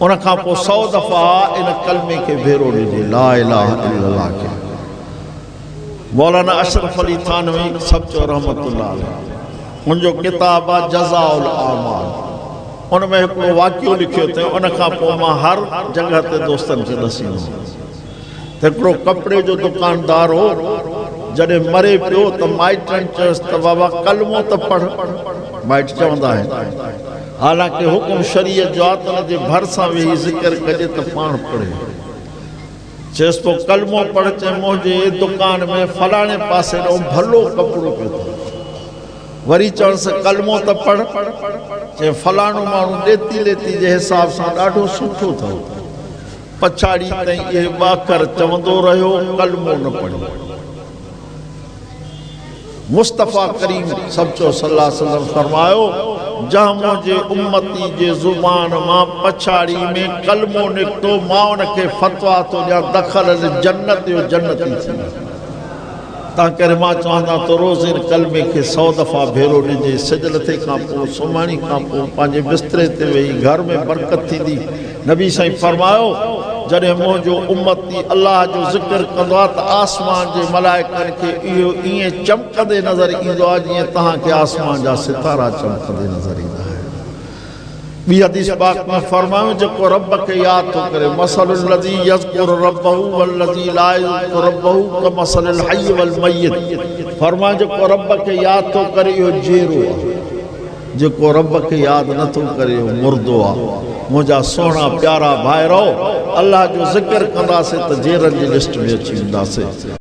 उन खां पोइ 100 दफ़ा इन कलमे के भेरो ॾिजे, ला इलाहा इल्लल्लाह के। मौलाना अशरफ अली थानवी सचो रहमतुल्लाह अलैह उनजो किताब आहे जज़ाउल आमाल, उन में हिकिड़ो वाक़ियो लिखियो अथई। उन खां पोइ मां हर जगह ते दोस्तनि खे ॾसींदुमि। हिकिड़ो कपिड़े जो दुकानदार हो, जॾहिं मरे पियो त माइटनि चयोसि त बाबा कलमो त पढ़। माइट चवंदा आहिनि, हालांकि हुकुम शरीयत जो आहे त उन जे भरिसां वेही ज़िक्र कजे त पाण पढ़े। चयसि पोइ कलमो पढ़। चए मुंहिंजे दुकान में फलाणे पासे ॾो भलो कपिड़ो पियो अथव। वरी चवणसि कलमो त पढ़। चए फलाणो माण्हू ॾेती लेती जे हिसाब सां ॾाढो सुठो अथव। पछाड़ी ताईं इहे ॿाखर चवंदो रहियो, कलमो न पढ़ियो। मुस्तफ़ा करीम सचो सल्लल्लाहु अलैहि वसल्लम फरमायो, जहाँ मुझे उम्मती जे ज़ुबान मां पछाड़ी में कलमो निकतो, मां उनखे फतवा तो ॾियां दख़ल जन्नत जो जन्नती थी। तां करे मां चवंदा तो रोज़ इन कलमे खे 100 दफ़ा भेरो ॾिजे। सिजलते खां पोइ, सुम्हणी खां पोइ, पंहिंजे बिस्तरे ते वेही घर में बरकत थींदी। नबी साईं फरमायो, जॾहिं मुंहिंजो उम्मती अल्लाह जो ज़िक्र कंदो आहे त आसमान जे मलाइकनि खे इहो ईअं चमकंदे नज़र ईंदो आहे जीअं तव्हांखे आसमान जा सितारा चमकंदे नज़र ईंदा आहिनि। ॿी हदीस पाक में फरमायो, जेको रब खे यादि थो करे, मसलुल लज़ी यज़कुरु रब्बहु वल्लज़ी ला यज़कुरु रब्बहु कमसलिल हय्य वल मय्यित। फरमायो, जेको रब खे यादि थो करे इहो जहिड़ो आहे, जेको रब खे यादि नथो करे इहो मुर्दो आहे। मुंहिंजा सोना प्यारा भाइरो, अल्लाह जो ज़िक्र कंदासीं त जेरनि जी लिस्ट में अची वेंदासीं।